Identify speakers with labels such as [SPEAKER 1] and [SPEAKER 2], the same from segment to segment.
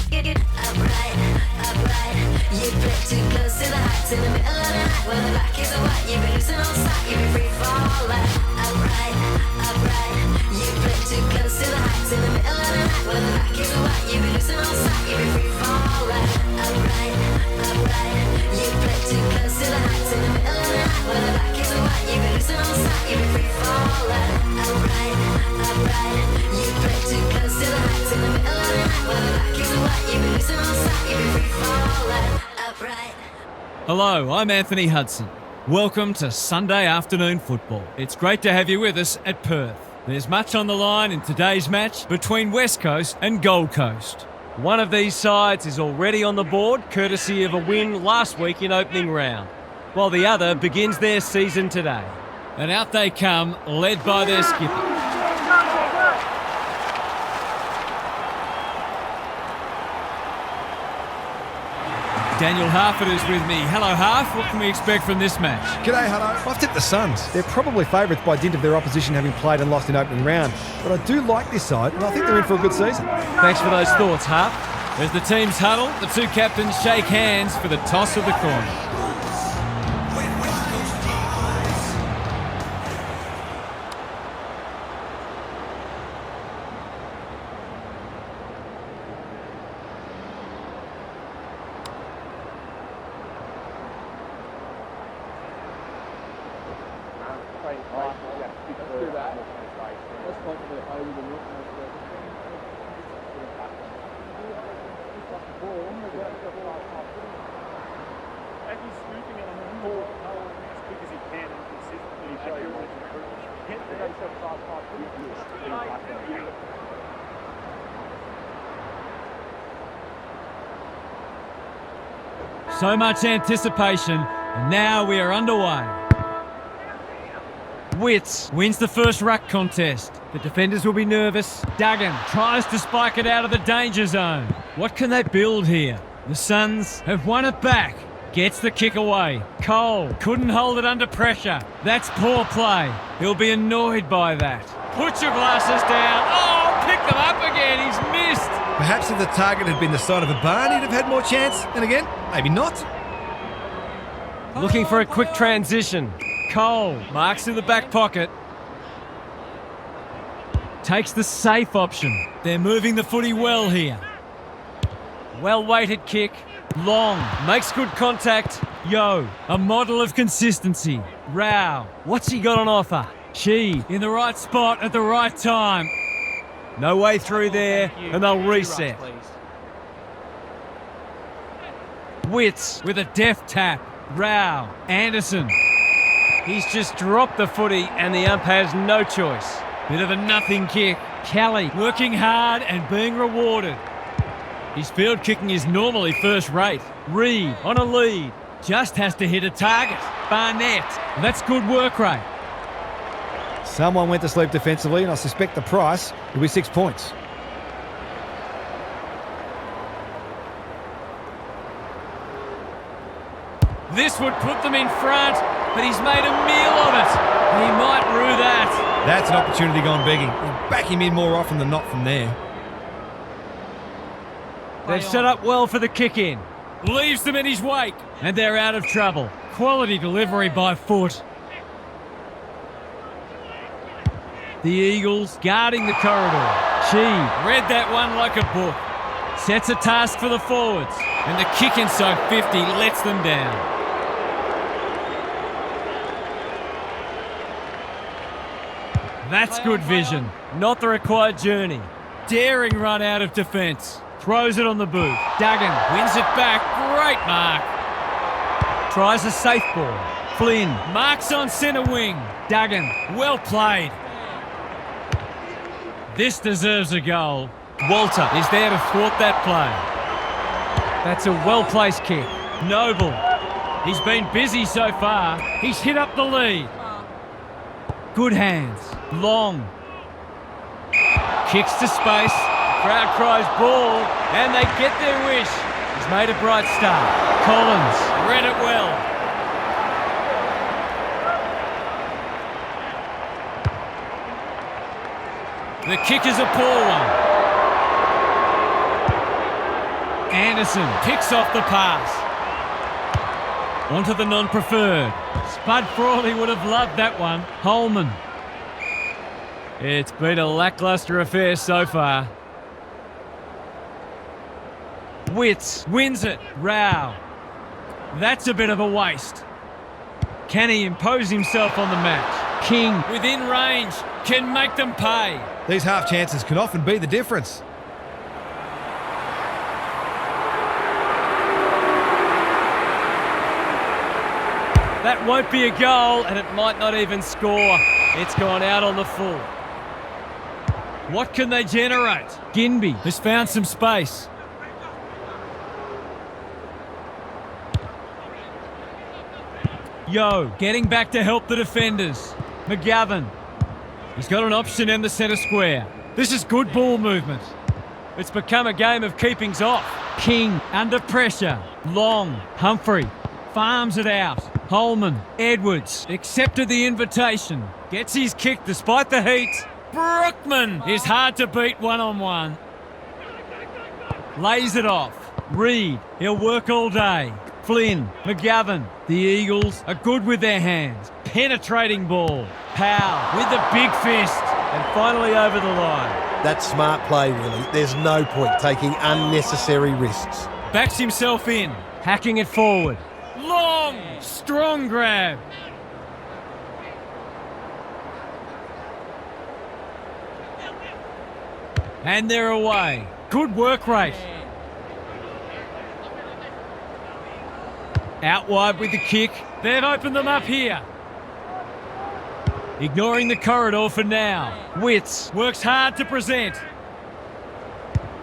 [SPEAKER 1] Upright, upright. You play too close to the heights in the middle of the night. When the black is white, you've been losing on sight, you've been free falling. Upright, upright. You play too close to the heights in the middle of the night. When the black is white, you've been losing on sight, you've been free falling. Upright, upright. You play too close to the heights in the middle of the night. When the black is white, you've been losing on sight, you've been free falling. Upright, upright. You play too close to the heights in the middle of the night. When the black is white, you've been losing on sight, you've been free falling. Upright.
[SPEAKER 2] Hello, I'm Anthony Hudson. Welcome to Sunday afternoon football. It's great to have you with us at Perth. There's much on the line in today's match between West Coast and Gold Coast. One of these sides is already on the board, courtesy of a win last week in opening round, while the other begins their season today. And out they come, led by their skipper. Daniel Harford is with me. Hello, Harf. What can we expect from this match?
[SPEAKER 3] G'day, Hutto. I've tipped the Suns. They're probably favourites by dint of their opposition having played and lost in opening round. But I do like this side, and I think they're in for a good season.
[SPEAKER 2] Thanks for those thoughts, Harf. As the teams huddle, the two captains shake hands for the toss of the coin. So much anticipation, and now we are underway. Witts wins the first ruck contest. The defenders will be nervous. Duggan tries to spike it out of the danger zone. What can they build here? The Suns have won it back. Gets the kick away. Cole couldn't hold it under pressure. That's poor play. He'll be annoyed by that. Put your glasses down. Oh, pick them up again. He's missed.
[SPEAKER 3] Perhaps if the target had been the side of a barn, he'd have had more chance. And again, maybe not.
[SPEAKER 2] Looking for a quick transition. Cole marks in the back pocket. Takes the safe option. They're moving the footy well here. Well-weighted kick. Long. Makes good contact. Yo, a model of consistency. Rao. What's he got on offer? She in the right spot at the right time. No way through there, and they'll reset. Witts with a deft tap. Rao. Anderson. He's just dropped the footy and the ump has no choice. Bit of a nothing kick. Kelly working hard and being rewarded. His field kicking is normally first rate. Reed on a lead. Just has to hit a target. Barnett. That's good work rate.
[SPEAKER 3] Someone went to sleep defensively, and I suspect the price will be 6 points.
[SPEAKER 2] This would put them in front, but he's made a meal of it. He might rue that.
[SPEAKER 3] That's an opportunity gone begging. You'll back him in more often than not from there.
[SPEAKER 2] They've set up well for the kick-in. Leaves them in his wake, and they're out of trouble. Quality delivery by foot. The Eagles guarding the corridor. She read that one like a book. Sets a task for the forwards, and the kick inside 50 lets them down. That's good vision, not the required journey. Daring run out of defence. Throws it on the boot. Duggan wins it back. Great mark. Tries a safe ball. Flynn marks on centre wing. Duggan, well played. This deserves a goal. Walter is there to thwart that play. That's a well-placed kick. Noble. He's been busy so far. He's hit up the lead. Good hands. Long. Kicks to space. Crowd cries ball, and they get their wish. He's made a bright start. Collins read it well. The kick is a poor one. Anderson picks off the pass. Onto the non-preferred. Spud Frawley would have loved that one. Holman. It's been a lacklustre affair so far. Witts wins it. Rao. That's a bit of a waste. Can he impose himself on the match? King, within range, can make them pay.
[SPEAKER 3] These half chances can often be the difference.
[SPEAKER 2] That won't be a goal, and it might not even score. It's gone out on the full. What can they generate? Ginby has found some space. Yo, getting back to help the defenders. McGovern. He's got an option in the centre square. This is good ball movement. It's become a game of keepings off. King under pressure. Long. Humphrey farms it out. Holman. Edwards accepted the invitation. Gets his kick despite the heat. Brookman is hard to beat one-on-one. Lays it off. Reed. He'll work all day. Flynn. McGovern. The Eagles are good with their hands. Penetrating ball. Powell with the big fist. And finally over the line.
[SPEAKER 4] That's smart play, really. There's no point taking unnecessary risks.
[SPEAKER 2] Backs himself in. Hacking it forward. Long, strong grab. And they're away. Good work rate. Out wide with the kick. They've opened them up here. Ignoring the corridor for now. Witts works hard to present.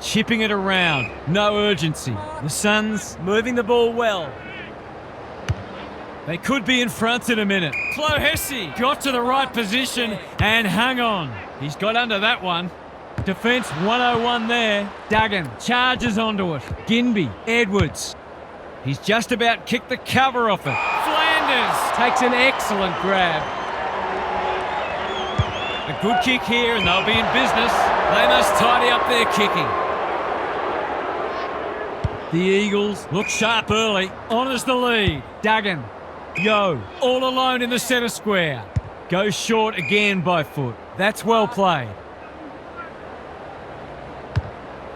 [SPEAKER 2] Chipping it around. No urgency. The Suns moving the ball well. They could be in front in a minute. Clohessy got to the right position and hung on. He's got under that one. Defence 101 there. Duggan charges onto it. Ginby, Edwards. He's just about kicked the cover off it. Flanders takes an excellent grab. A good kick here and they'll be in business. They must tidy up their kicking. The Eagles look sharp early. Honours the lead. Duggan. Yo, all alone in the centre square. Goes short again by foot. That's well played.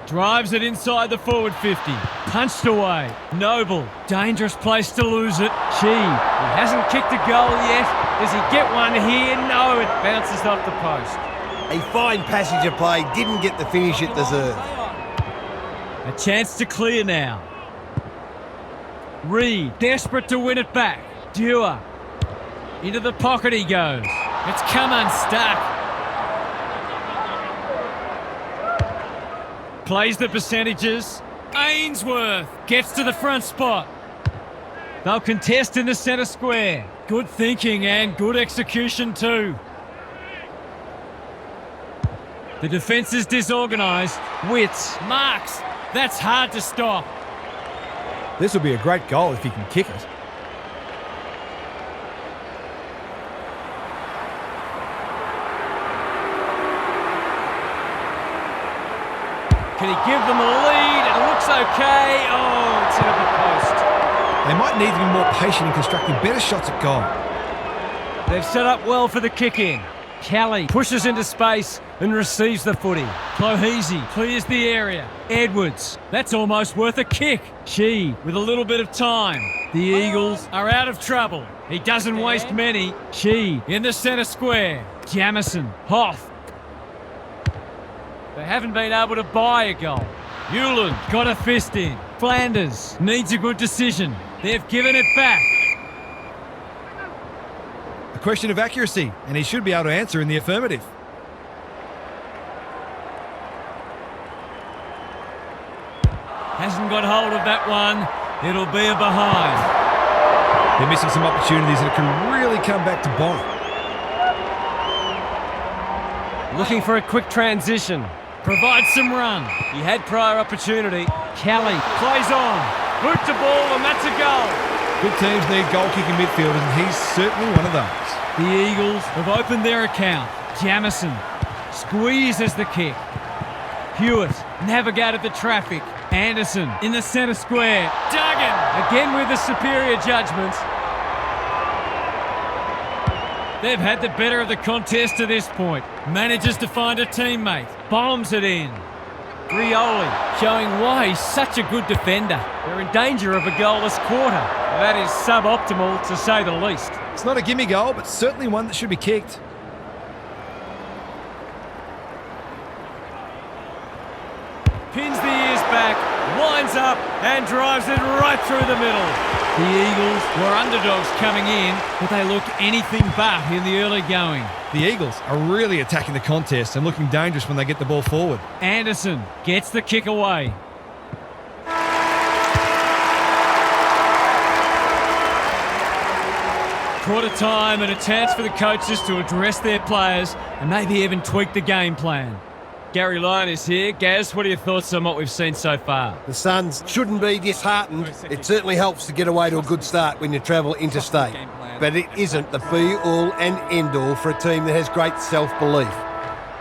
[SPEAKER 2] Drives it inside the forward 50. Punched away. Noble. Dangerous place to lose it. He hasn't kicked a goal yet. Does he get one here? No, it bounces off the post.
[SPEAKER 4] A fine passage of play, didn't get the finish it deserved.
[SPEAKER 2] A chance to clear now. Reed, desperate to win it back. Dewar. Into the pocket he goes. It's come unstuck. Plays the percentages. Ainsworth gets to the front spot. They'll contest in the centre square. Good thinking and good execution too. The defence is disorganised. Witts marks. That's hard to stop.
[SPEAKER 3] This will be a great goal if he can kick it.
[SPEAKER 2] Can he give them a lead? It looks okay. Oh, it's into the post.
[SPEAKER 3] They might need to be more patient in constructing better shots at goal.
[SPEAKER 2] They've set up well for the kick-in. Kelly pushes into space and receives the footy. Clohessy clears the area. Edwards, that's almost worth a kick. She, with a little bit of time. The Eagles are out of trouble. He doesn't waste many. She, in the centre square. Jamison, Hoff. They haven't been able to buy a goal. Hewland got a fist in. Flanders needs a good decision. They've given it back.
[SPEAKER 3] A question of accuracy, and he should be able to answer in the affirmative.
[SPEAKER 2] Hasn't got hold of that one. It'll be a behind.
[SPEAKER 3] They're missing some opportunities and it can really come back to bite.
[SPEAKER 2] Looking for a quick transition. Provides some run. He had prior opportunity. Kelly plays on. Boot the ball and that's a goal.
[SPEAKER 3] Good teams need goal-kicking midfielders and he's certainly one of those.
[SPEAKER 2] The Eagles have opened their account. Jamison squeezes the kick. Hewitt navigated the traffic. Anderson in the centre square. Duggan again with the superior judgment. They've had the better of the contest to this point. Manages to find a teammate. Bombs it in. Rioli showing why he's such a good defender. They're in danger of a goalless quarter. That is suboptimal to say the least.
[SPEAKER 3] It's not a gimme goal, but certainly one that should be kicked.
[SPEAKER 2] Pins the ears back, winds up and drives it right through the middle. The Eagles were underdogs coming in, but they look anything but in the early going.
[SPEAKER 3] The Eagles are really attacking the contest and looking dangerous when they get the ball forward.
[SPEAKER 2] Anderson gets the kick away. Quarter time and a chance for the coaches to address their players and maybe even tweak the game plan. Gary Lyon is here. Gaz, what are your thoughts on what we've seen so far?
[SPEAKER 4] The Suns shouldn't be disheartened. It certainly helps to get away to a good start when you travel interstate. But it isn't the be-all and end-all for a team that has great self-belief.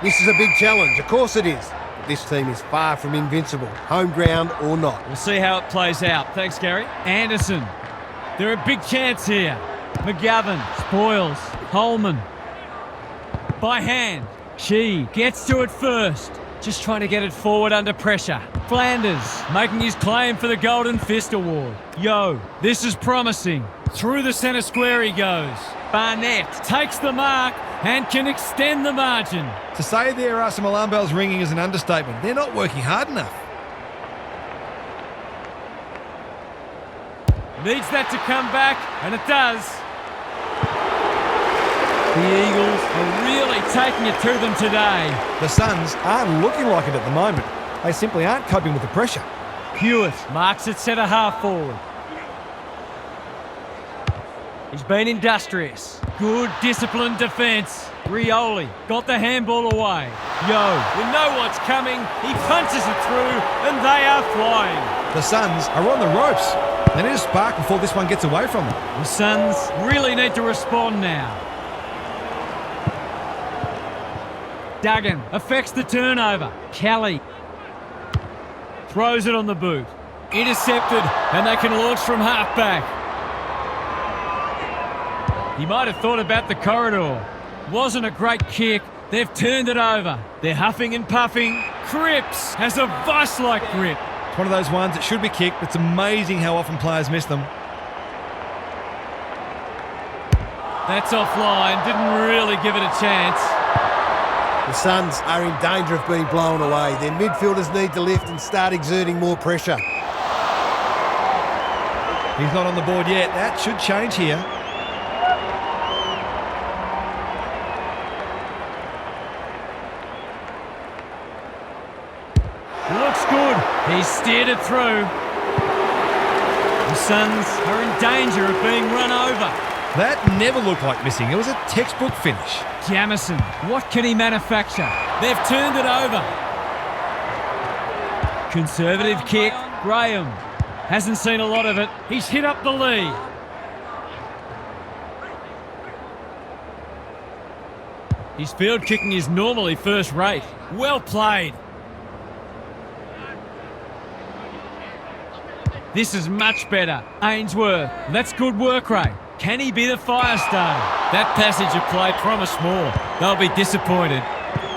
[SPEAKER 4] This is a big challenge, of course it is. But this team is far from invincible, home ground or not.
[SPEAKER 2] We'll see how it plays out. Thanks, Gary. Anderson. They're a big chance here. McGovern, Spoils, Holman. By hand. She gets to it first. Just trying to get it forward under pressure. Flanders making his claim for the Golden Fist Award. Yo, this is promising. Through the centre square he goes. Barnett takes the mark and can extend the margin.
[SPEAKER 3] To say there are some alarm bells ringing is an understatement. They're not working hard enough.
[SPEAKER 2] Needs that to come back, and it does. The Eagles are really taking it to them today.
[SPEAKER 3] The Suns aren't looking like it at the moment. They simply aren't coping with the pressure.
[SPEAKER 2] Hewitt marks it centre half forward. He's been industrious. Good disciplined defence. Rioli got the handball away. Yo, you know what's coming. He punches it through and they are flying.
[SPEAKER 3] The Suns are on the ropes. They need a spark before this one gets away from them.
[SPEAKER 2] The Suns really need to respond now. Duggan affects the turnover. Kelly throws it on the boot. Intercepted and they can launch from half-back. He might have thought about the corridor. Wasn't a great kick. They've turned it over. They're huffing and puffing. Cripps has a vice-like grip.
[SPEAKER 3] It's one of those ones that should be kicked. It's amazing how often players miss them.
[SPEAKER 2] That's offline. Didn't really give it a chance.
[SPEAKER 4] The Suns are in danger of being blown away. Their midfielders need to lift and start exerting more pressure.
[SPEAKER 3] He's not on the board yet. That should change here.
[SPEAKER 2] Looks good. He steered it through. The Suns are in danger of being run over.
[SPEAKER 3] That never looked like missing. It was a textbook finish.
[SPEAKER 2] Jamison, what can he manufacture? They've turned it over. Conservative kick. Graham hasn't seen a lot of it. He's hit up the lead. His field kicking is normally first rate. Well played. This is much better. Ainsworth, that's good work rate. Can he be the fire starter? That passage of play promised more. They'll be disappointed.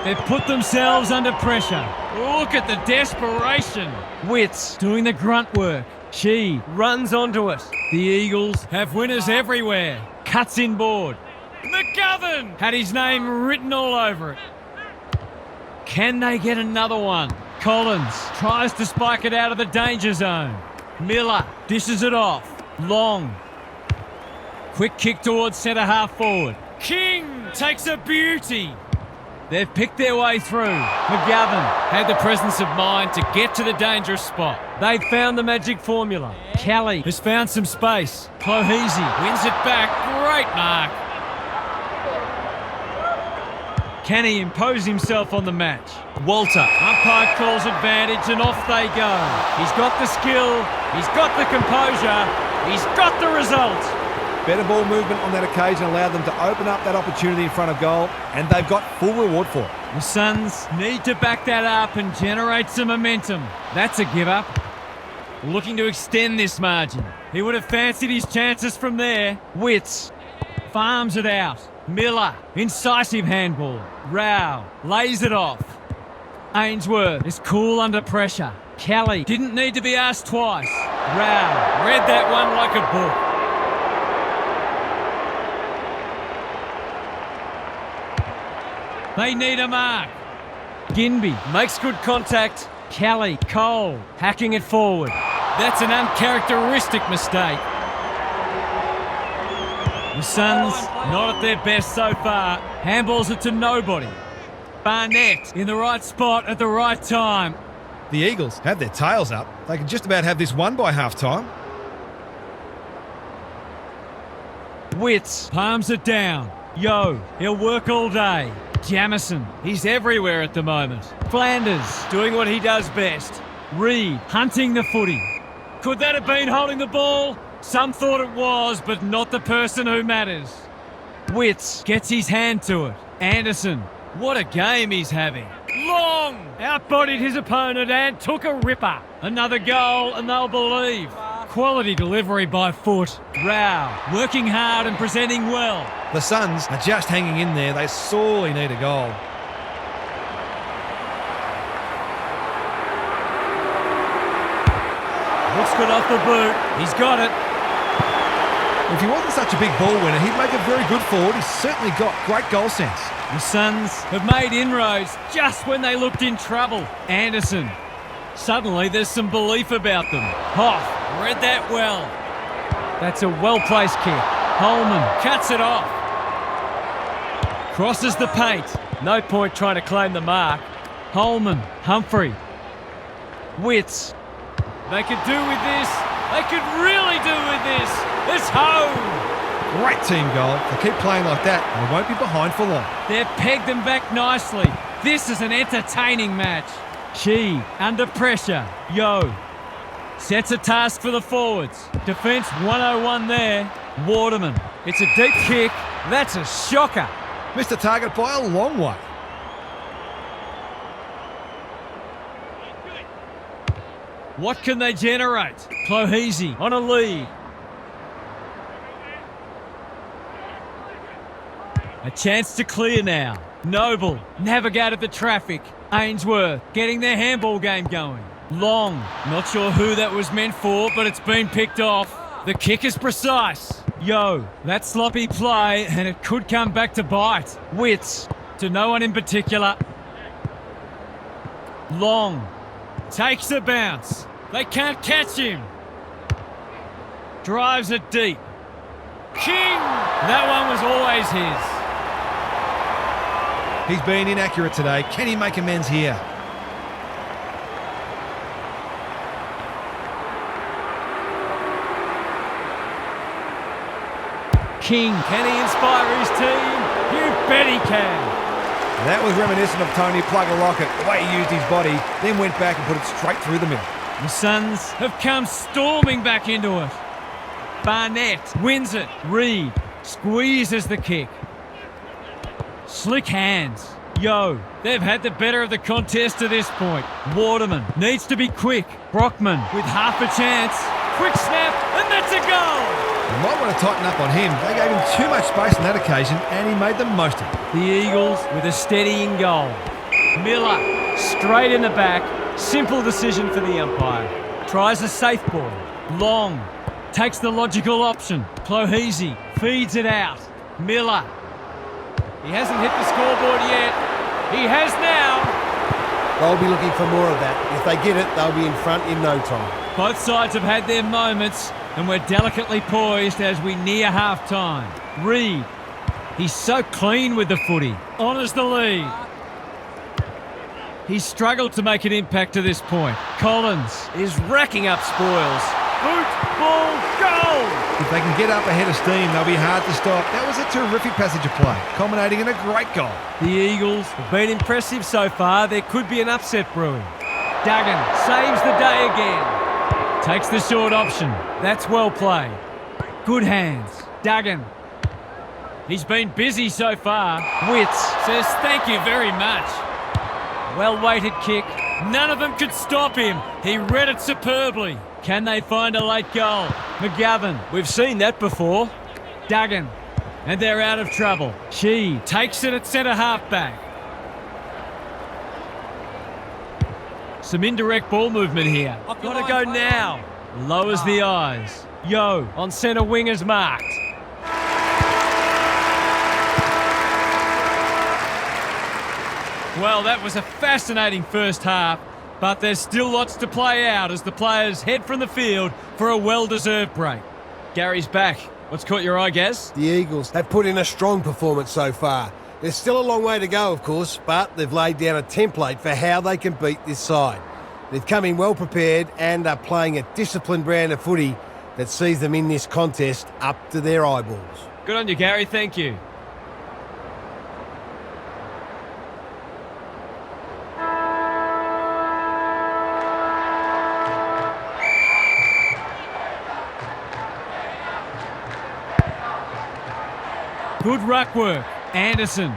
[SPEAKER 2] They've put themselves under pressure. Look at the desperation. Witts doing the grunt work. She runs onto it. The Eagles have winners everywhere. Cuts inboard. McGovern had his name written all over it. Can they get another one? Collins tries to spike it out of the danger zone. Miller dishes it off. Long. Quick kick towards centre half forward. King takes a beauty. They've picked their way through. McGovern had the presence of mind to get to the dangerous spot. They've found the magic formula. Kelly has found some space. Clohesi wins it back. Great mark. Can he impose himself on the match? Walter, umpire calls advantage and off they go. He's got the skill, he's got the composure, he's got the result.
[SPEAKER 3] Better ball movement on that occasion allowed them to open up that opportunity in front of goal, and they've got full reward for it.
[SPEAKER 2] The Suns need to back that up and generate some momentum. That's a give up. looking to extend this margin. He would have fancied his chances from there. Witts farms it out. Miller, incisive handball. Rao lays it off. Ainsworth is cool under pressure. Kelly didn't need to be asked twice. Rao read that one like a book. They need a mark. Ginby makes good contact. Kelly, Cole, hacking it forward. That's an uncharacteristic mistake. The Suns, not at their best so far. Handballs it to nobody. Barnett in the right spot at the right time.
[SPEAKER 3] The Eagles have their tails up. They can just about have this won by half-time.
[SPEAKER 2] Witts palms it down. Yo, he'll work all day. Jamison, he's everywhere at the moment. Flanders doing what he does best. Reed hunting the footy. Could that have been holding the ball? Some thought it was, but not the person who matters. Witts gets his hand to it. Anderson, what a game he's having. Long outbodied his opponent and took a ripper. Another goal and they'll believe. Quality delivery by foot. Rao working hard and presenting well.
[SPEAKER 3] The Suns are just hanging in there. They sorely need a goal.
[SPEAKER 2] Looks good off the boot. He's got it.
[SPEAKER 3] If he wasn't such a big ball winner, he'd make a very good forward. He's certainly got great goal sense.
[SPEAKER 2] The Suns have made inroads just when they looked in trouble. Anderson. Suddenly there's some belief about them. Hoff read that well. That's a well-placed kick. Holman cuts it off. Crosses the paint. No point trying to claim the mark. Holman, Humphrey. Witts. They could do with this. They could really do with this. It's home.
[SPEAKER 3] Great team goal. If they keep playing like that, they won't be behind for long.
[SPEAKER 2] They've pegged them back nicely. This is an entertaining match. Chi under pressure. Yo sets a task for the forwards. Defence 101 there. Waterman. It's a deep kick. That's a shocker.
[SPEAKER 3] Missed the target by a long way.
[SPEAKER 2] What can they generate? Clohese on a lead. A chance to clear now. Noble navigated the traffic. Ainsworth getting their handball game going. Long, not sure who that was meant for, but it's been picked off. The kick is precise. Yo, that sloppy play, and it could come back to bite. Witts, to no one in particular. Long, takes a bounce. They can't catch him. Drives it deep. King! That one was always his.
[SPEAKER 3] He's been inaccurate today. Can he make amends here?
[SPEAKER 2] King, can he inspire his team? You bet he can.
[SPEAKER 3] That was reminiscent of Tony Plugger-Lockett, the way he used his body, then went back and put it straight through the middle.
[SPEAKER 2] The Suns have come storming back into it. Barnett wins it. Reed squeezes the kick. Slick hands. Yo, they've had the better of the contest to this point. Waterman needs to be quick. Brockman with half a chance. Quick snap, and that's a goal.
[SPEAKER 3] You might want to tighten up on him. They gave him too much space on that occasion, and he made the most of it.
[SPEAKER 2] The Eagles with a steadying goal. Miller straight in the back. Simple decision for the umpire. Tries a safe ball. Long takes the logical option. Clohese feeds it out. Miller. He hasn't hit the scoreboard yet. He has now.
[SPEAKER 4] They'll be looking for more of that. If they get it, they'll be in front in no time.
[SPEAKER 2] Both sides have had their moments, and we're delicately poised as we near half-time. Reed. He's so clean with the footy. Honours the lead. He's struggled to make an impact to this point. Collins is racking up spoils. Boot, ball, goal!
[SPEAKER 3] If they can get up ahead of steam, they'll be hard to stop. That was a terrific passage of play, culminating in a great goal.
[SPEAKER 2] The Eagles have been impressive so far. There could be an upset brewing. Duggan saves the day again. Takes the short option. That's well played. Good hands. Duggan. He's been busy so far. Witts says thank you very much. Well-weighted kick. None of them could stop him. He read it superbly. Can they find a late goal? McGovern. We've seen that before. Duggan. And they're out of trouble. She takes it at centre half-back. Some indirect ball movement here. Got to go now. Lowers the eyes. Yo on centre wing is marked. Well, that was a fascinating first half, but there's still lots to play out as the players head from the field for a well-deserved break. Gary's back. What's caught your eye, Gaz?
[SPEAKER 4] The Eagles have put in a strong performance so far. There's still a long way to go, of course, but they've laid down a template for how they can beat this side. They've come in well prepared and are playing a disciplined brand of footy that sees them in this contest up to their eyeballs.
[SPEAKER 2] Good on you, Gary. Thank you. Good ruck work. Anderson.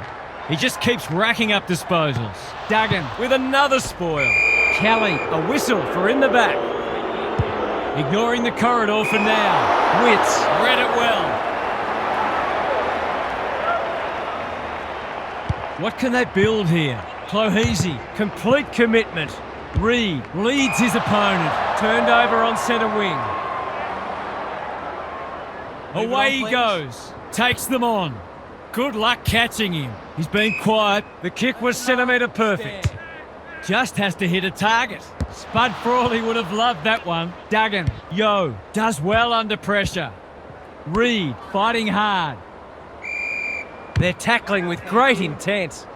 [SPEAKER 2] He just keeps racking up disposals. Duggan with another spoil. Kelly, a whistle for in the back. Ignoring the corridor for now. Witts read it well. What can they build here? Clohesy, complete commitment. Reed leads his opponent. Turned over on centre wing. Away he goes. Takes them on. Good luck catching him. He's been quiet. The kick was centimetre perfect. Just has to hit a target. Spud Frawley would have loved that one. Duggan, Yo, does well under pressure. Reed, fighting hard. They're tackling with great intent.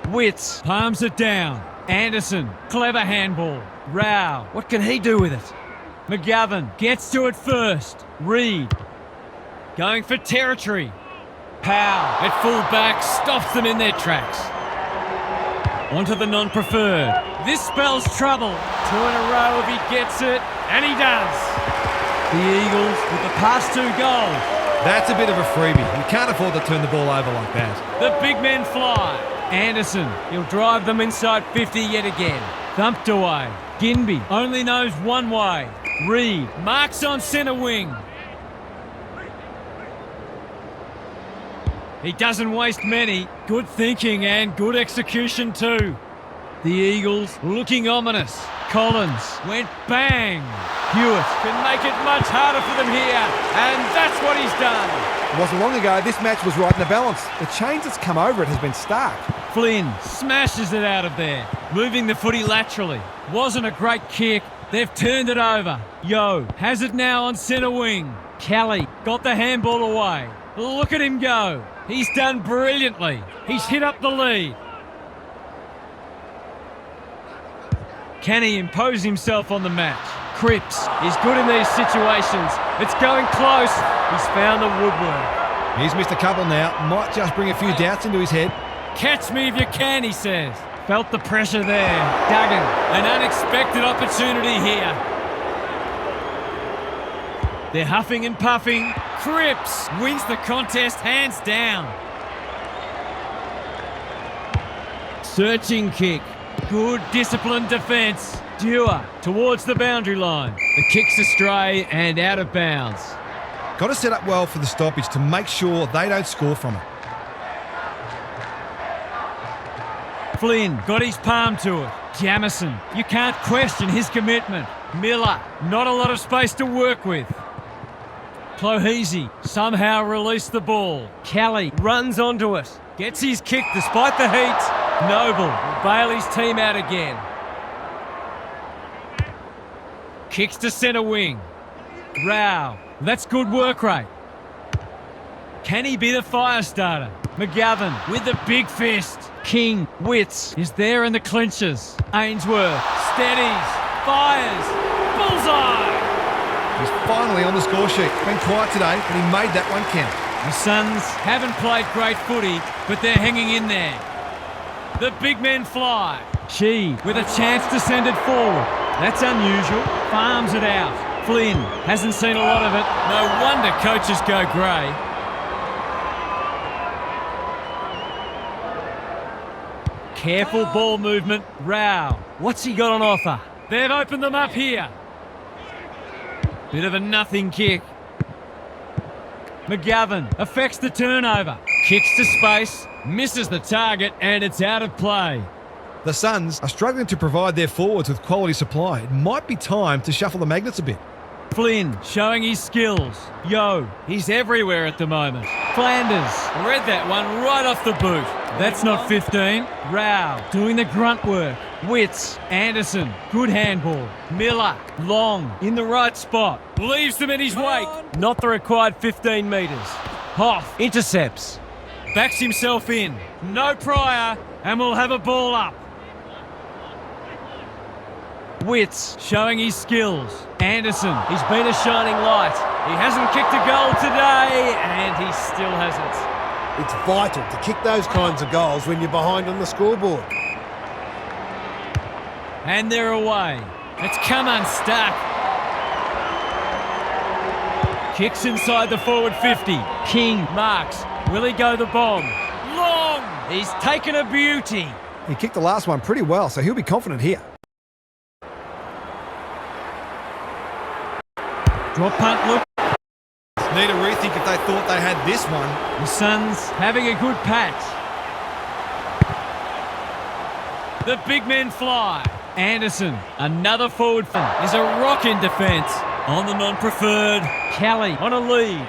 [SPEAKER 2] Witts palms it down. Anderson, clever handball. Rao, what can he do with it? McGovern gets to it first. Reed, going for territory. Powell at full back stops them in their tracks. Onto the non-preferred. This spells trouble. 2 in a row if he gets it, and he does. The Eagles with the past 2 goals.
[SPEAKER 3] That's a bit of a freebie. You can't afford to turn the ball over like that.
[SPEAKER 2] The big men fly. Anderson, he'll drive them inside 50 yet again. Thumped away. Ginby only knows one way. Reed marks on centre wing. He doesn't waste many. Good thinking and good execution too. The Eagles looking ominous. Collins went bang. Hewitt can make it much harder for them here, and that's what he's done.
[SPEAKER 3] It wasn't long ago this match was right in the balance. The change that's come over it has been stark.
[SPEAKER 2] Flynn smashes it out of there, moving the footy laterally. Wasn't a great kick. They've turned it over. Yo has it now on centre wing. Kelly got the handball away. Look at him go. He's done brilliantly. He's hit up the lead. Can he impose himself on the match? Cripps is good in these situations. It's going close. He's found the woodwork.
[SPEAKER 3] He's missed a couple now. Might just bring a few doubts into his head.
[SPEAKER 2] Catch me if you can, he says. Felt the pressure there. Duggan, an unexpected opportunity here. They're huffing and puffing. Cripps wins the contest hands down. Searching kick. Good disciplined defence. Dewar towards the boundary line. The kick's astray and out of bounds.
[SPEAKER 3] Got to set up well for the stoppage to make sure they don't score from it.
[SPEAKER 2] Flynn got his palm to it. Jamison, you can't question his commitment. Miller, not a lot of space to work with. Clohesy somehow released the ball. Kelly runs onto it. Gets his kick despite the heat. Noble will bail his team out again. Kicks to centre wing. Rao, that's good work rate. Can he be the fire starter? McGovern with the big fist. King, Witts is there in the clinches. Ainsworth steadies, fires, bullseye.
[SPEAKER 3] He's finally on the score sheet. Been quiet today, but he made that one count.
[SPEAKER 2] The Suns haven't played great footy, but they're hanging in there. The big men fly. She with a chance to send it forward. That's unusual. Farms it out. Flynn hasn't seen a lot of it. No wonder coaches go grey. Careful ball movement. Rao. What's he got on offer? They've opened them up here. Bit of a nothing kick. McGovern affects the turnover. Kicks to space. Misses the target and it's out of play.
[SPEAKER 3] The Suns are struggling to provide their forwards with quality supply. It might be time to shuffle the magnets a bit.
[SPEAKER 2] Flynn showing his skills. Yo, he's everywhere at the moment. Flanders read that one right off the boot. That's not 15. Rao doing the grunt work. Witts, Anderson, good handball. Miller, long, in the right spot. Leaves them in his wake. Not the required 15 metres. Hoff intercepts. Backs himself in. No prior, and we'll have a ball up. Witts showing his skills. Anderson, he's been a shining light. He hasn't kicked a goal today, and he still hasn't.
[SPEAKER 4] It's vital to kick those kinds of goals when you're behind on the scoreboard.
[SPEAKER 2] And they're away. It's come unstuck. Kicks inside the forward 50. King marks. Will he go the bomb? Long! He's taken a beauty.
[SPEAKER 3] He kicked the last one pretty well, so he'll be confident here.
[SPEAKER 2] Drop punt look.
[SPEAKER 3] Need a rethink if they thought they had this one.
[SPEAKER 2] The Suns having a good patch. The big men fly. Anderson, another forward. Is a rock in defence. On the non-preferred. Kelly on a lead.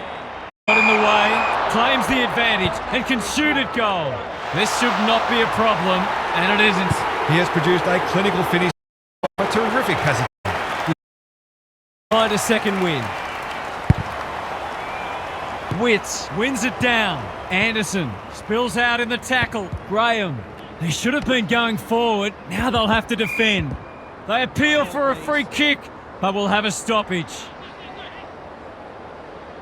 [SPEAKER 2] Not in the way. Claims the advantage and can shoot at goal. This should not be a problem, and it isn't.
[SPEAKER 3] He has produced a clinical finish. Terrific, has he?
[SPEAKER 2] Find a second win. Witts wins it down. Anderson spills out in the tackle. Graham. They should have been going forward. Now they'll have to defend. They appeal for a free kick, but will have a stoppage.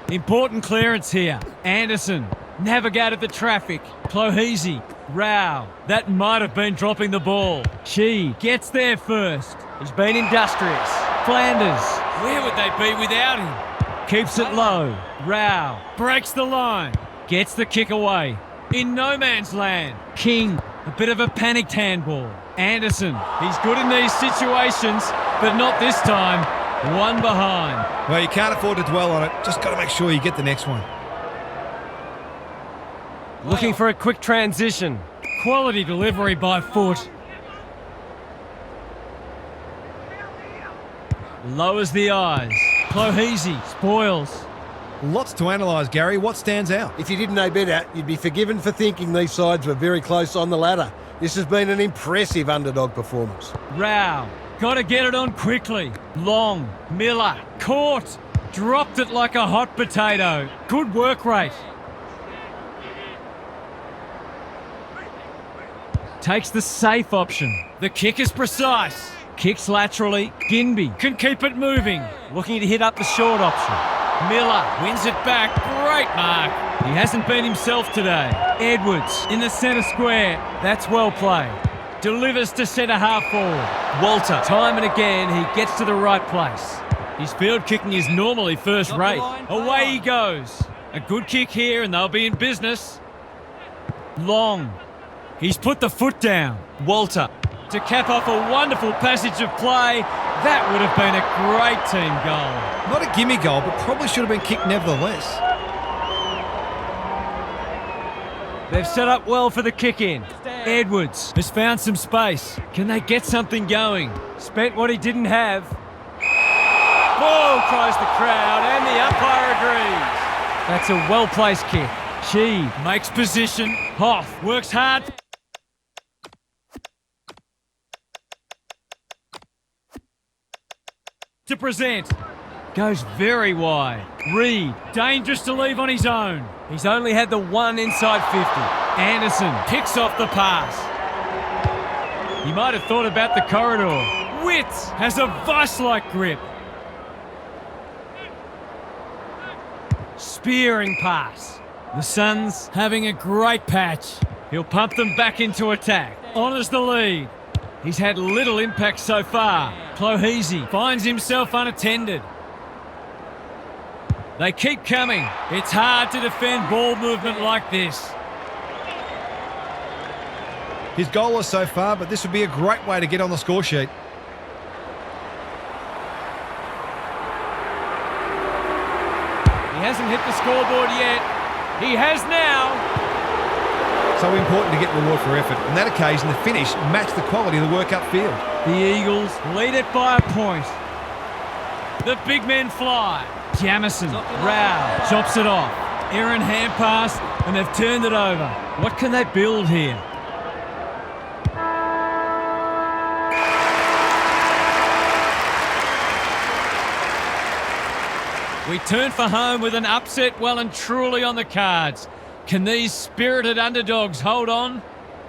[SPEAKER 2] Important clearance here. Anderson navigated the traffic. Clohese. Rao. That might have been dropping the ball. She gets there first. He's been industrious. Flanders. Where would they be without him? Keeps it low. Rao breaks the line. Gets the kick away. In no man's land. King, a bit of a panicked handball. Anderson, he's good in these situations, but not this time. One behind.
[SPEAKER 3] Well, you can't afford to dwell on it. Just got to make sure you get the next one.
[SPEAKER 2] Looking for a quick transition. Quality delivery by foot. Lowers the eyes. Clohese spoils.
[SPEAKER 3] Lots to analyse, Gary. What stands out?
[SPEAKER 4] If you didn't know better, you'd be forgiven for thinking these sides were very close on the ladder. This has been an impressive underdog performance.
[SPEAKER 2] Rao, got to get it on quickly. Long, Miller, caught. Dropped it like a hot potato. Good work rate. Takes the safe option. The kick is precise. Kicks laterally. Ginby can keep it moving. Looking to hit up the short option. Miller wins it back. Great mark. He hasn't been himself today. Edwards in the centre square. That's well played. Delivers to centre half forward. Walter, time and again, he gets to the right place. His field kicking is normally first rate. Away he goes. A good kick here and they'll be in business. Long. He's put the foot down. Walter. To cap off a wonderful passage of play, that would have been a great team goal.
[SPEAKER 3] Not a gimme goal, but probably should have been kicked nevertheless.
[SPEAKER 2] They've set up well for the kick-in. Edwards has found some space. Can they get something going? Spent what he didn't have. Whoa, cries the crowd, and the umpire agrees. That's a well-placed kick. She makes position. Hoff works hard. To present. Goes very wide. Reed, dangerous to leave on his own. He's only had the one inside 50. Anderson picks off the pass. He might have thought about the corridor. Witts has a vice-like grip. Spearing pass. The Suns having a great patch. He'll pump them back into attack. Honours the lead. He's had little impact so far. Clohese finds himself unattended. They keep coming. It's hard to defend ball movement like this.
[SPEAKER 3] He's goalless so far, but this would be a great way to get on the score sheet.
[SPEAKER 2] He hasn't hit the scoreboard yet. He has now.
[SPEAKER 3] So important to get reward for effort. On that occasion, the finish matched the quality of the work upfield.
[SPEAKER 2] The Eagles lead it by a point. The big men fly. Jamison, Rao, chops it off. Aaron hand pass, and they've turned it over. What can they build here? We turn for home with an upset well and truly on the cards. Can these spirited underdogs hold on?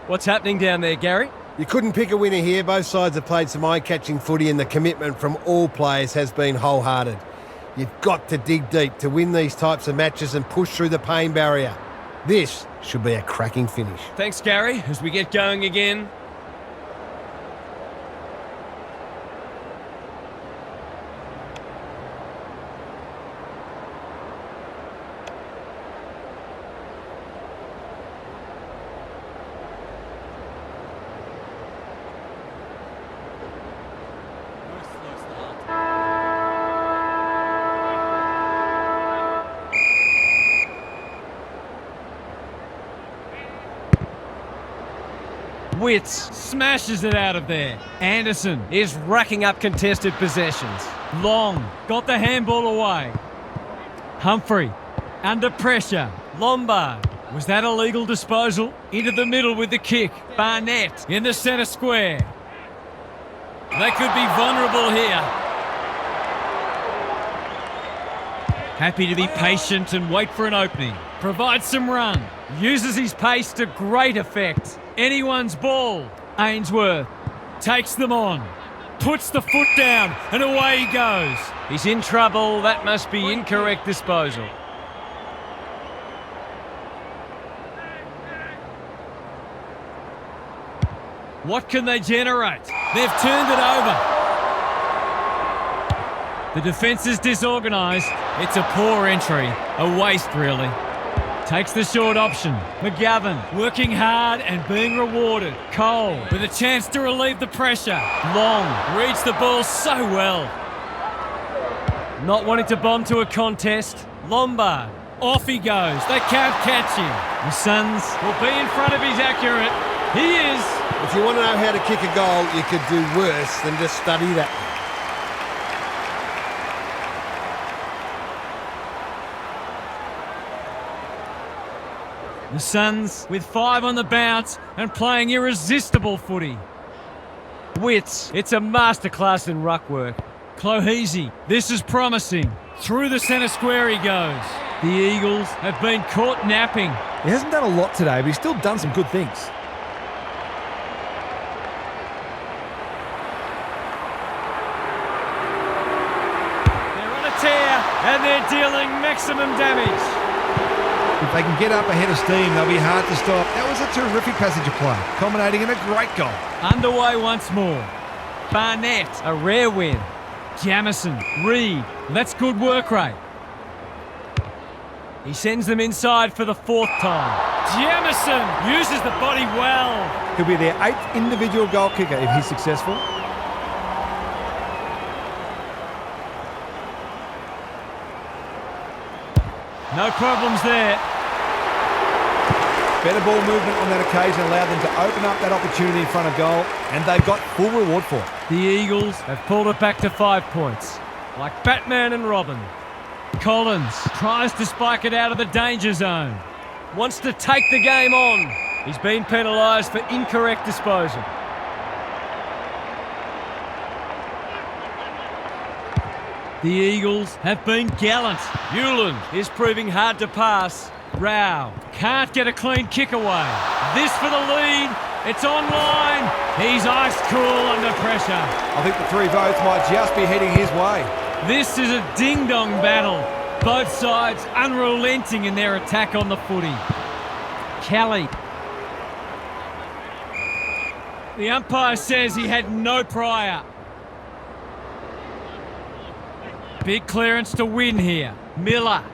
[SPEAKER 5] What's happening down there, Gary?
[SPEAKER 4] You couldn't pick a winner here. Both sides have played some eye-catching footy and the commitment from all players has been wholehearted. You've got to dig deep to win these types of matches and push through the pain barrier. This should be a cracking finish.
[SPEAKER 5] Thanks, Gary. As we get going again.
[SPEAKER 2] Witts smashes it out of there. Anderson
[SPEAKER 5] Is racking up contested possessions.
[SPEAKER 2] Long got the handball away. Humphrey under pressure. Lombard. Was that a legal disposal? Into the middle with the kick. Barnett in the centre square. They could be vulnerable here. Happy to be patient and wait for an opening. Provides some run. Uses his pace to great effect. Anyone's ball. Ainsworth takes them on. Puts the foot down and away he goes.
[SPEAKER 5] He's in trouble. That must be incorrect disposal.
[SPEAKER 2] What can they generate? They've turned it over. The defence is disorganised. It's a poor entry. A waste, really. Takes the short option. McGovern working hard and being rewarded. Cole with a chance to relieve the pressure. Long reads the ball so well. Not wanting to bomb to a contest. Lombard. Off he goes. They can't catch him. The Suns will be in front of his accurate. He is.
[SPEAKER 4] If you want to know how to kick a goal, you could do worse than just study that.
[SPEAKER 2] The Suns with 5 on the bounce and playing irresistible footy. Witts, it's a masterclass in ruck work. Clohese, this is promising. Through the centre square he goes. The Eagles have been caught napping.
[SPEAKER 3] He hasn't done a lot today, but he's still done some good things.
[SPEAKER 2] They're on a tear and they're dealing maximum damage.
[SPEAKER 3] If they can get up ahead of steam, they'll be hard to stop. That was a terrific passage of play, culminating in a great goal.
[SPEAKER 2] Underway once more. Barnett, a rare win. Jamison, Reed, that's good work rate. He sends them inside for the 4th time. Jamison uses the body well.
[SPEAKER 3] He'll be their 8th individual goal kicker if he's successful.
[SPEAKER 2] No problems there.
[SPEAKER 3] Better ball movement on that occasion allowed them to open up that opportunity in front of goal, and they've got full reward for it.
[SPEAKER 2] The Eagles have pulled it back to 5 points. Like Batman and Robin. Collins tries to spike it out of the danger zone. Wants to take the game on. He's been penalised for incorrect disposal. The Eagles have been gallant. Hewland is proving hard to pass. Rao can't get a clean kick away. This for the lead. It's online. He's ice cool under pressure.
[SPEAKER 3] I think the 3 votes might just be heading his way.
[SPEAKER 2] This is a ding-dong battle. Both sides unrelenting in their attack on the footy. Kelly. The umpire says he had no prior. Big clearance to win here. Miller.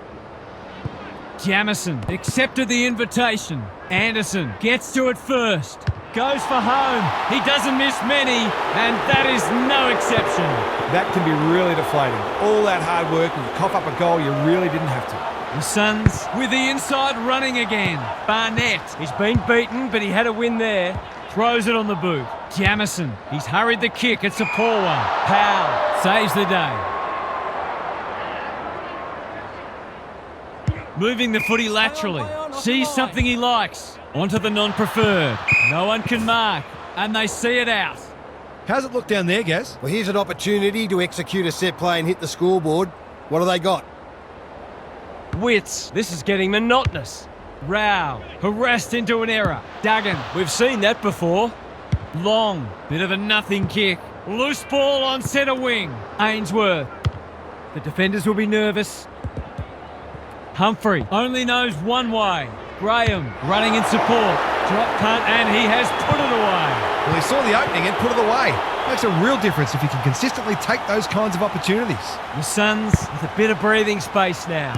[SPEAKER 2] Jamison accepted the invitation. Anderson gets to it first.
[SPEAKER 5] Goes for home. He doesn't miss many, and that is no exception.
[SPEAKER 3] That can be really deflating. All that hard work and you cough up a goal you really didn't have to.
[SPEAKER 2] The Suns with the inside running again. Barnett.
[SPEAKER 5] He's been beaten, but he had a win there.
[SPEAKER 2] Throws it on the boot. Jamison. He's hurried the kick. It's a poor one. Powell saves the day. Moving the footy laterally. Sees something he likes. Onto the non-preferred. No one can mark. And they see it out.
[SPEAKER 3] How's it look down there, Gaz?
[SPEAKER 4] Well, here's an opportunity to execute a set play and hit the scoreboard. What do they got?
[SPEAKER 5] Wits. This is getting monotonous.
[SPEAKER 2] Rao. Harassed into an error. Duggan.
[SPEAKER 5] We've seen that before.
[SPEAKER 2] Long. Bit of a nothing kick. Loose ball on centre wing. Ainsworth. The defenders will be nervous. Humphrey only knows one way. Graham running in support. Drop punt and he has put it away.
[SPEAKER 3] Well, he saw the opening and put it away. Makes a real difference if you can consistently take those kinds of opportunities.
[SPEAKER 2] The Suns with a bit of breathing space now.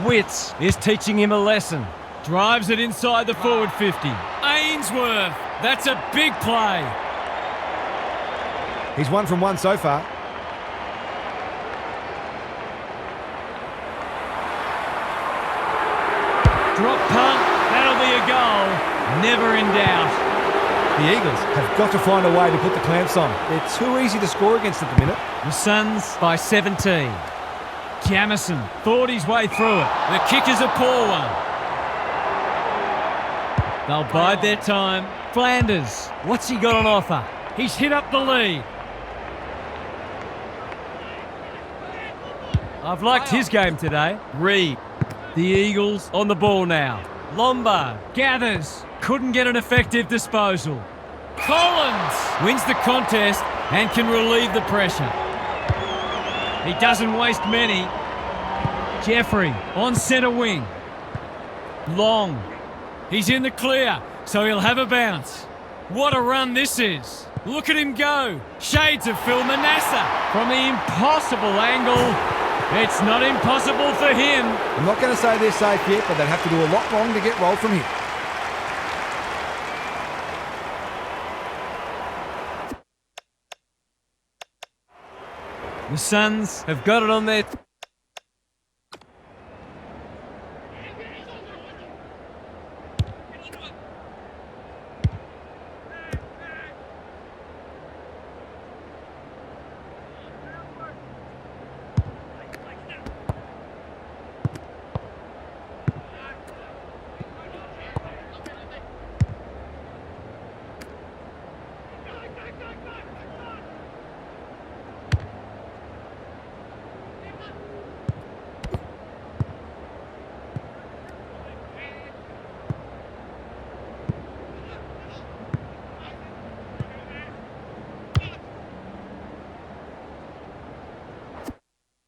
[SPEAKER 2] Wits is teaching him a lesson. Drives it inside the forward 50. Ainsworth. That's a big play.
[SPEAKER 3] He's 1 from 1 so far.
[SPEAKER 2] Drop punt. That'll be a goal. Never in doubt.
[SPEAKER 3] The Eagles have got to find a way to put the clamps on. They're too easy to score against at the minute.
[SPEAKER 2] The Suns by 17. Jamison thought his way through it. The kick is a poor one. They'll bide their time. Flanders, what's he got on offer? He's hit up the lead. I've liked his game today. Reed. The Eagles on the ball now. Lombard gathers. Couldn't get an effective disposal. Collins wins the contest and can relieve the pressure. He doesn't waste many. Jeffrey on centre wing. Long. He's in the clear, so he'll have a bounce. What a run this is. Look at him go. Shades of Phil Manasseh from the impossible angle. It's not impossible for him.
[SPEAKER 3] I'm not going to say they're safe yet, but they'd have to do a lot wrong to get rolled from here.
[SPEAKER 2] The Suns have got it on their...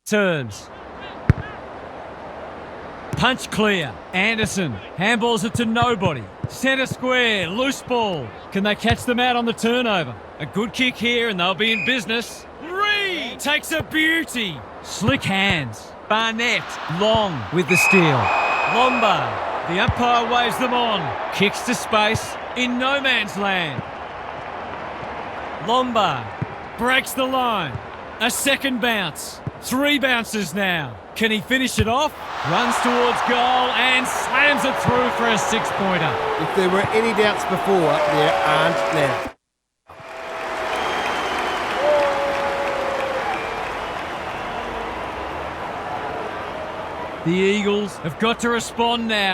[SPEAKER 2] Turns. Punch clear. Anderson handballs it to nobody. Centre square. Loose ball. Can they catch them out on the turnover? A good kick here and they'll be in business. Reed takes a beauty. Slick hands. Barnett. Long with the steal. Lombard. The umpire waves them on. Kicks to space in no man's land. Lombard breaks the line. A second bounce. 3 bounces now. Can he finish it off? Runs towards goal and slams it through for a 6-pointer.
[SPEAKER 4] If there were any doubts before, there aren't now.
[SPEAKER 2] The Eagles have got to respond now.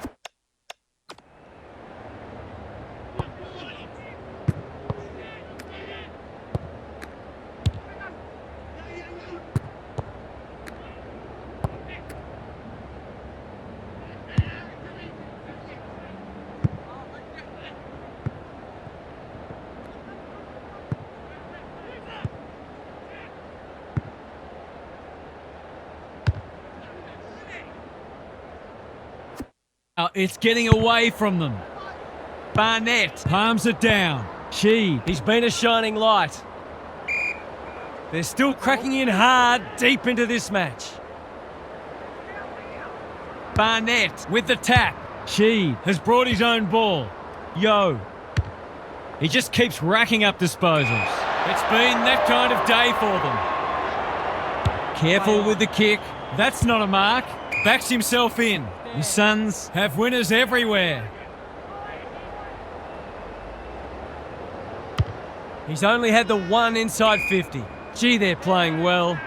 [SPEAKER 2] It's getting away from them. Barnett palms it down. He's been a shining light. They're still cracking in hard deep into this match. Barnett with the tap. Has brought his own ball. He just keeps racking up disposals. It's been that kind of day for them. Careful with the kick. That's not a mark. Backs himself in. The Suns have winners everywhere. He's only had the one inside 50. Gee, they're playing well.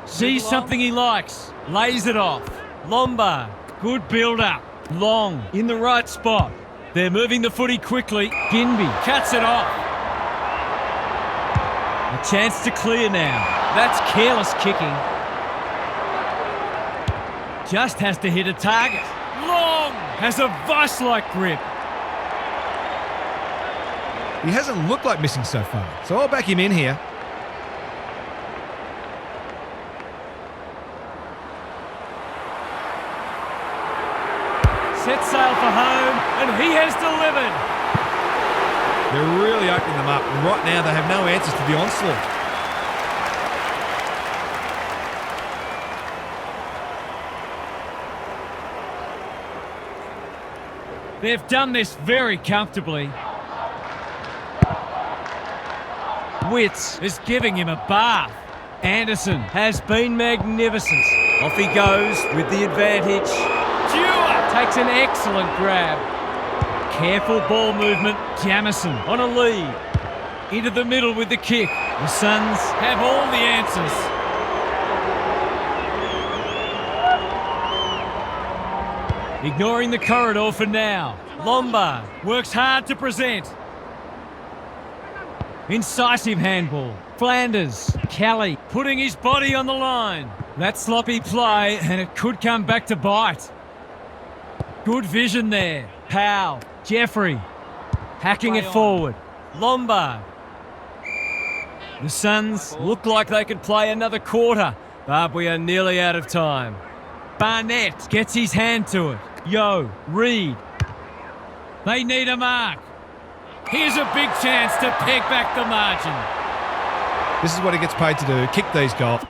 [SPEAKER 2] Sees something he likes. Lays it off. Lombard. Good build-up. Long. In the right spot. They're moving the footy quickly. Ginby cuts it off. A chance to clear now. That's careless kicking. Just has to hit a target. Long has a vice-like grip.
[SPEAKER 3] He hasn't looked like missing so far, so I'll back him in here.
[SPEAKER 2] Set sail for home, and he has delivered.
[SPEAKER 3] They're really opening them up, and right now they have no answers to the onslaught.
[SPEAKER 2] They've done this very comfortably. Witts is giving him a bath. Anderson has been magnificent. Off he goes with the advantage. Dewar takes an excellent grab. Careful ball movement. Jamison on a lead. Into the middle with the kick. The Suns have all the answers. Ignoring the corridor for now. Lombard works hard to present. Incisive handball. Flanders. Kelly putting his body on the line. That sloppy play, and it could come back to bite. Good vision there. Powell. Jeffrey. Hacking it forward. Lombard. The Suns look like they could play another quarter, but we are nearly out of time. Barnett gets his hand to it. Yo, Reed. They need a mark. Here's a big chance to peg back the margin.
[SPEAKER 3] This is what he gets paid to do, kick these goals.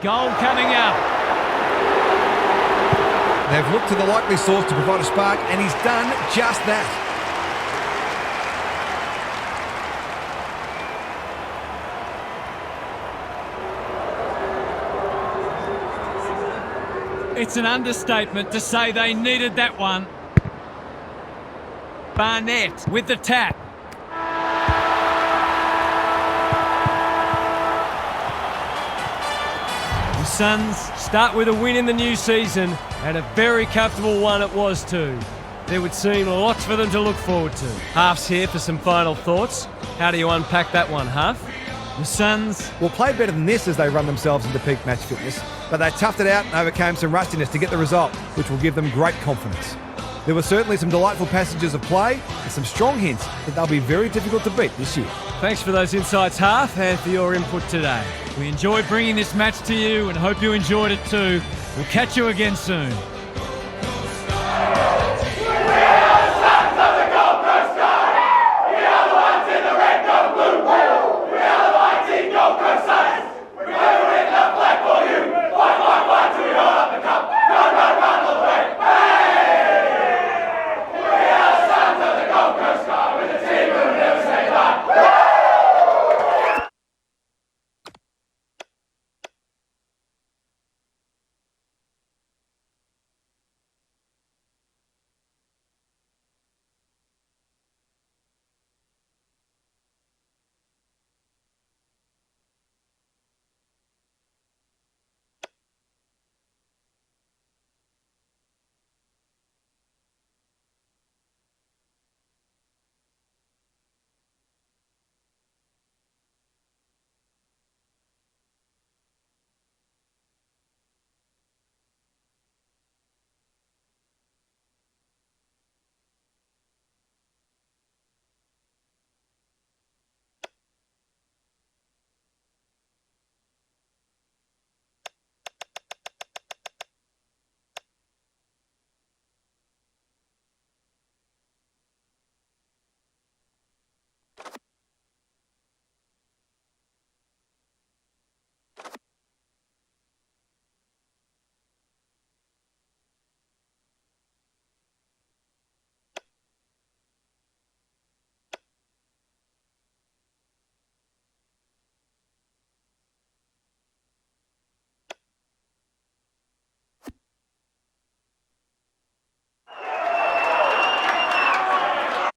[SPEAKER 2] Goal coming up.
[SPEAKER 3] They've looked to the likely source to provide a spark, and he's done just that.
[SPEAKER 2] It's an understatement to say they needed that one. Barnett with the tap. The Suns start with a win in the new season, and a very comfortable one it was too. There would seem lots for them to look forward to. Half's here for some final thoughts. How do you unpack that one, Half? The Suns
[SPEAKER 3] will play better than this as they run themselves into peak match fitness, but they toughed it out and overcame some rustiness to get the result, which will give them great confidence. There were certainly some delightful passages of play and some strong hints that they'll be very difficult to beat this year.
[SPEAKER 2] Thanks for those insights, Half, and for your input today. We enjoyed bringing this match to you and hope you enjoyed it too. We'll catch you again soon.